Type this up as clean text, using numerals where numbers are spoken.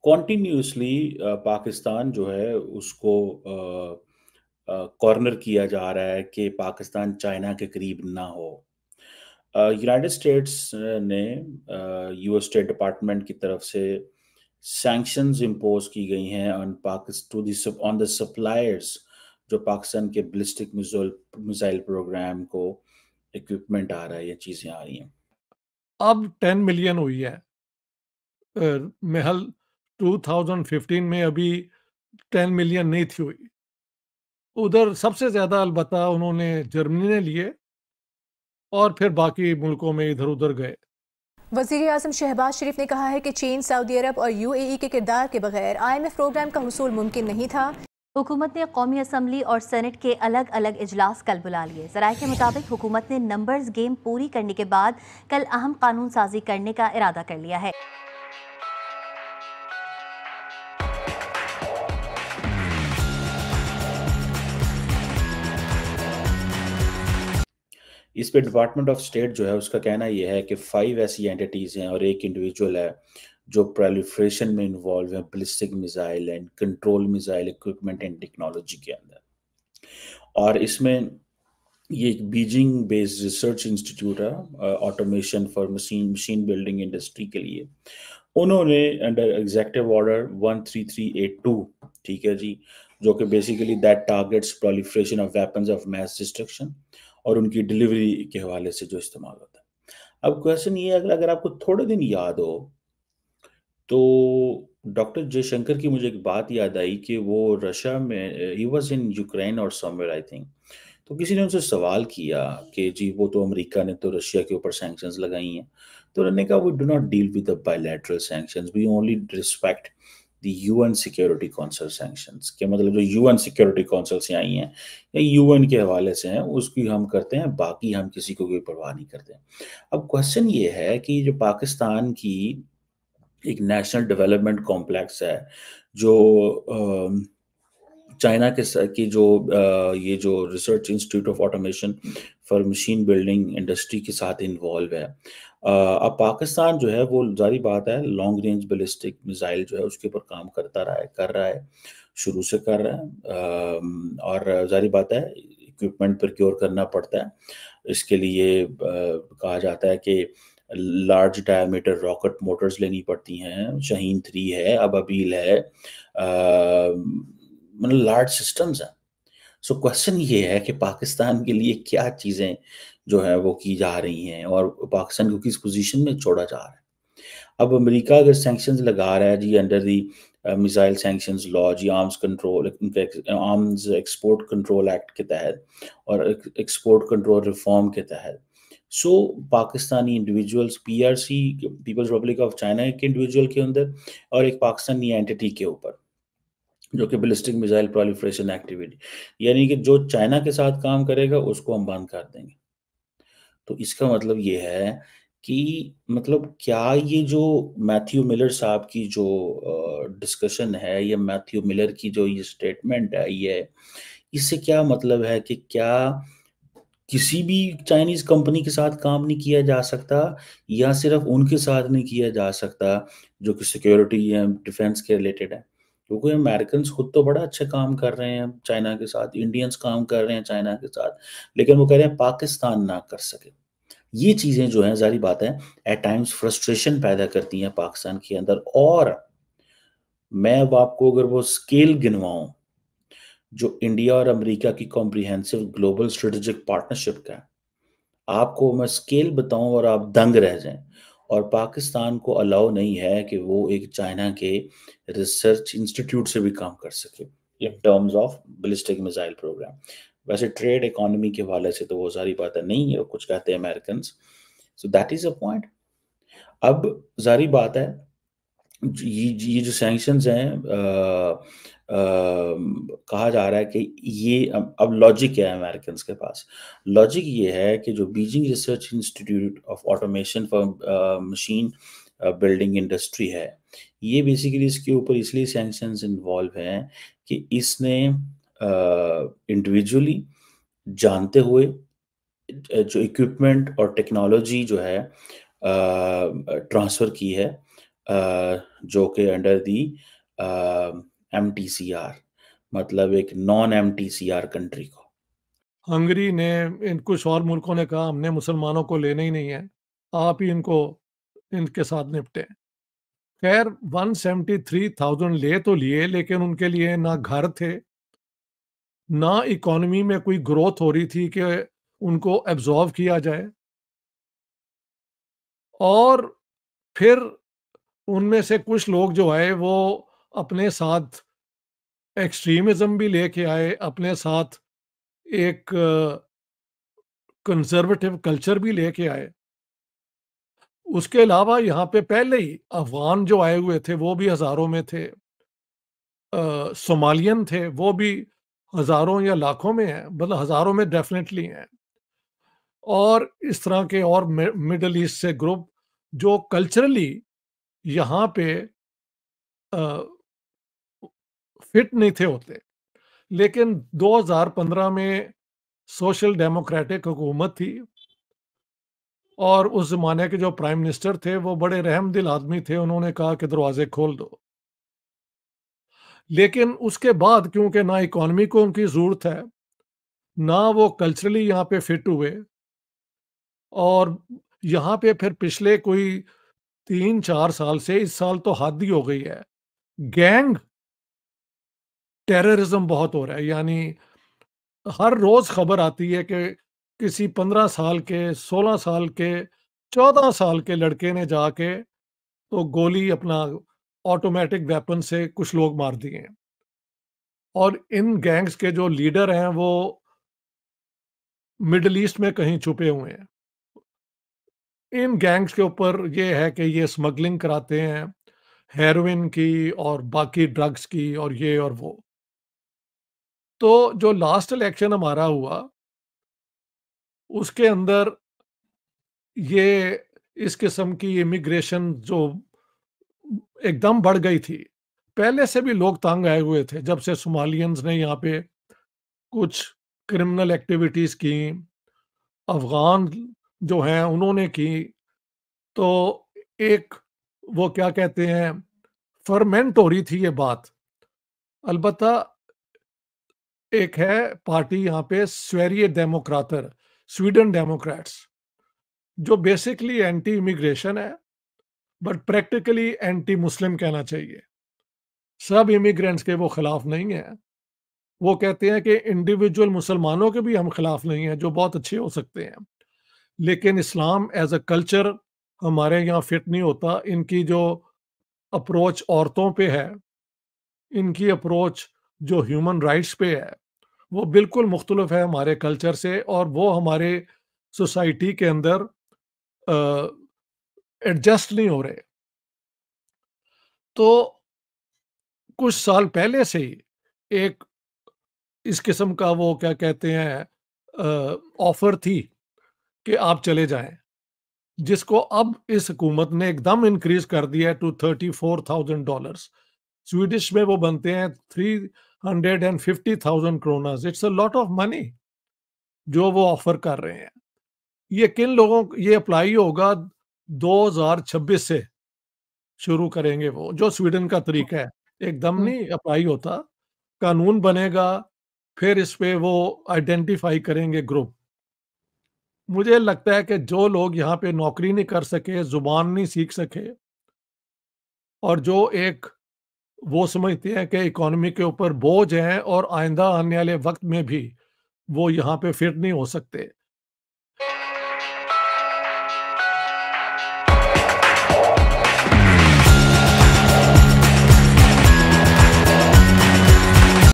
Continuously Pakistan जो है उसको कॉर्नर किया जा रहा है कि पाकिस्तान चाइना के करीब ना हो। यूनाइटेड स्टेट्स ने यूएस स्टेट डिपार्टमेंट की तरफ से सैंक्शंस इम्पोज की गई हैं on Pakistan on the suppliers जो पाकिस्तान के बैलिस्टिक मिसाइल प्रोग्राम को इक्विपमेंट आ रहा है, ये चीज़ें आ रही हैं। अब 10 मिलियन हुई है। महल 2015 में अभी 10 मिलियन नहीं थी हुई। उधर सबसे ज्यादा अलबत्ता उन्होंने जर्मनी ने लिए और फिर बाकी मुल्कों में इधर उधर गए। वज़ीर आज़म शहबाज शरीफ ने कहा है कि चीन, सऊदी अरब और यूएई के किरदार के बगैर IMF प्रोग्राम का हुसूल मुमकिन नहीं था। हुकूमत ने कौमी असम्बली और सेनेट के अलग अलग इजलास कल बुला लिए। ज़राए के मुताबिक हुकूमत ने नंबर्स गेम पूरी करने के बाद कल अहम कानून साजी करने का इरादा कर लिया है। इस पे डिपार्टमेंट ऑफ स्टेट जो है उसका कहना यह है कि 5 ऐसी एंटिटीज हैं और एक इंडिविजुअल है जो प्रोलिफरेशन में इन्वॉल्व है ballistic missile and control missile equipment and technology के अंदर। और इसमें ये एक बीजिंग बेस्ड रिसर्च इंस्टीट्यूट है automation for machine building industry के लिए। उन्होंने अंडर एग्जीक्यूटिव ऑर्डर 13382, ठीक है जी, जो कि basically that targets proliferation of weapons of mass destruction और उनकी डिलीवरी के हवाले से जो इस्तेमाल होता है। अब क्वेश्चन ये है, अगर आपको थोड़े दिन याद हो तो डॉक्टर जयशंकर की मुझे एक बात याद आई कि वो रशिया में, ही वाज इन यूक्रेन और समवेयर आई थिंक, तो किसी ने उनसे सवाल किया कि जी वो तो अमेरिका ने तो रशिया के ऊपर सैंक्शंस लगाई हैं, तो उन्होंने कहा we do not deal with the bilateral sanctions, we only respect the UN security council sanctions. के मतलब जो यूएन सिक्योरिटी काउंसिल से आई हैं या यूएन के हवाले से हैं उसकी हम करते हैं, बाकी हम किसी को कोई परवाह नहीं करते। अब क्वेश्चन ये है कि जो पाकिस्तान की एक नेशनल डेवलपमेंट कॉम्प्लेक्स है जो चाइना की जो ये जो research institute of automation for machine building industry के साथ इन्वॉल्व है। अब पाकिस्तान जो है वो जारी बात है लॉन्ग रेंज बैलिस्टिक मिसाइल जो है उसके ऊपर काम कर रहा है, शुरू से कर रहा है। और जारी बात है इक्विपमेंट प्रोक्योर करना पड़ता है। इसके लिए कहा जाता है कि लार्ज डायमीटर रॉकेट मोटर्स लेनी पड़ती हैं, शाहीन 3 है, अबाबील है, मतलब लार्ज सिस्टम्स हैं। सो क्वेश्चन ये है कि पाकिस्तान के लिए क्या चीज़ें जो है वो की जा रही हैं और पाकिस्तान को किस पोजीशन में छोड़ा जा रहा है। अब अमेरिका अगर सैंक्शंस लगा रहा है जी under the missile sanctions law, जी आर्म्स एक्सपोर्ट कंट्रोल एक्ट के तहत और एक्सपोर्ट कंट्रोल रिफॉर्म के तहत, so Pakistani individuals, PRC people's republic of China के इंडिविजुअल के अंदर और एक पाकिस्तानी एंटिटी के ऊपर जो कि बैलिस्टिक मिसाइल प्रोलिफरेशन एक्टिविटी, यानी कि जो चाइना के साथ काम करेगा उसको हम बंद कर देंगे। तो इसका मतलब ये है कि मतलब क्या ये जो मैथ्यू मिलर साहब की जो डिस्कशन है, या मैथ्यू मिलर की जो ये स्टेटमेंट है, ये इससे क्या मतलब है कि क्या किसी भी चाइनीज कंपनी के साथ काम नहीं किया जा सकता, या सिर्फ उनके साथ नहीं किया जा सकता जो कि सिक्योरिटी या डिफेंस के रिलेटेड है? क्योंकि अमेरिकन खुद तो बड़ा अच्छा काम कर रहे हैं चाइना के साथ, इंडियंस काम कर रहे हैं चाइना के साथ, लेकिन वो कह रहे हैं पाकिस्तान ना कर सके। ये चीजें जो हैं जारी बात है एट टाइम्स फ्रस्ट्रेशन पैदा करती हैं पाकिस्तान के अंदर। और मैं अब आपको अगर वो स्केल गिनवाऊं जो इंडिया और अमेरिका की कॉम्प्रिहेंसिव ग्लोबल स्ट्रेटेजिक पार्टनरशिप का है, आपको मैं स्केल बताऊं और आप दंग रह जाएं। और पाकिस्तान को अलाउ नहीं है कि वो एक चाइना के रिसर्च इंस्टीट्यूट से भी काम कर सके in terms of ballistic missile program. वैसे ट्रेड इकोनॉमी के हवाले से तो वो सारी बातें नहीं है, कुछ कहते हैं American. So that is a point. अब जारी बात है ये जो सैंक्शंस हैं, कहा जा रहा है कि ये अब लॉजिक है अमेरिकन के पास। लॉजिक ये है कि जो Beijing research institute of automation for machine building industry है, ये बेसिकली इसके ऊपर इसलिए सैंक्शंस इन्वॉल्व हैं कि इसने इंडिविजुअली जानते हुए जो इक्विपमेंट और टेक्नोलॉजी जो है ट्रांसफ़र की है जो कि अंडर दी MTCR, मतलब एक नॉन MTCR कंट्री को। हंगरी ने, इन कुछ और मुल्कों ने कहा हमने मुसलमानों को लेना ही नहीं है, आप ही इनके साथ निपटे। खैर 173,000 ले तो लिए, लेकिन उनके लिए ना घर थे, ना इकोनॉमी में कोई ग्रोथ हो रही थी कि उनको एब्जॉर्व किया जाए, और फिर उनमें से कुछ लोग जो आए वो अपने साथ एक्सट्रीमिज्म भी लेके आए, अपने साथ एक कंजर्वेटिव कल्चर भी लेके आए। उसके अलावा यहाँ पे पहले ही अफगान जो आए हुए थे वो भी हजारों में थे, सोमालियन थे वो भी हजारों या लाखों में हैं, मतलब हजारों में डेफिनेटली हैं, और इस तरह के और मिडल ईस्ट से ग्रुप जो कल्चरली यहाँ पे फिट नहीं थे होते। लेकिन 2015 में सोशल डेमोक्रेटिक हुकूमत थी, और उस जमाने के जो प्राइम मिनिस्टर थे वो बड़े रहमदिल आदमी थे, उन्होंने कहा कि दरवाजे खोल दो। लेकिन उसके बाद क्योंकि ना इकोनॉमी को उनकी जरूरत है, ना वो कल्चरली यहाँ पे फिट हुए, और यहाँ पे फिर पिछले कोई 3-4 साल से, इस साल तो हद ही हो गई है, गैंग टेररिज्म बहुत हो रहा है। यानी हर रोज खबर आती है कि किसी 15 साल के, 16 साल के, 14 साल के लड़के ने जाके तो गोली अपना ऑटोमेटिक वेपन से कुछ लोग मार दिए हैं, और इन गैंग्स के जो लीडर हैं वो मिडिल ईस्ट में कहीं छुपे हुए हैं। इन गैंग्स के ऊपर ये है कि ये स्मगलिंग कराते हैं हेरोइन की और बाकी ड्रग्स की और ये और वो। तो जो लास्ट इलेक्शन हमारा हुआ उसके अंदर ये इस किस्म की इमिग्रेशन जो एकदम बढ़ गई थी। पहले से भी लोग तंग आए हुए थे, जब से सोमालियंस ने यहाँ पे कुछ क्रिमिनल एक्टिविटीज की, अफगान जो हैं उन्होंने की, तो एक वो क्या कहते हैं, फर्मेंट हो रही थी ये बात। अलबत्ता एक है पार्टी यहाँ पे स्वेरिये डेमोक्राटर, स्वीडन डेमोक्रेट्स, जो बेसिकली एंटी इमिग्रेशन है बट प्रैक्टिकली एंटी मुस्लिम कहना चाहिए। सब इमिग्रेंट्स के वो खिलाफ नहीं है, वो कहते हैं कि इंडिविजुअल मुसलमानों के भी हम खिलाफ नहीं हैं जो बहुत अच्छे हो सकते हैं, लेकिन इस्लाम एज अ कल्चर हमारे यहाँ फिट नहीं होता। इनकी जो अप्रोच औरतों पे है, इनकी अप्रोच जो ह्यूमन राइट्स पे है, वो बिल्कुल मुख्तलिफ है हमारे कल्चर से, और वो हमारे सोसाइटी के अंदर एडजस्ट नहीं हो रहे। तो कुछ साल पहले से ही एक इस किस्म का वो क्या कहते हैं ऑफर थी कि आप चले जाएं, जिसको अब इस हुकूमत ने एकदम इंक्रीज कर दिया है टू $34,000। स्वीडिश में वो बनते हैं 350,000 kroners. It's a lot of money जो वो ऑफर कर रहे हैं। ये किन लोगों को ये अप्लाई होगा? 2026 से शुरू करेंगे वो, जो स्वीडन का तरीका है, एकदम नहीं अप्लाई होता, कानून बनेगा, फिर इस पे वो आइडेंटिफाई करेंगे ग्रुप। मुझे लगता है कि जो लोग यहाँ पे नौकरी नहीं कर सके, जुबान नहीं सीख सके, और जो एक वो समझते हैं कि इकोनॉमी के ऊपर बोझ है और आइंदा आने वाले वक्त में भी वो यहाँ पे फिट नहीं हो सकते,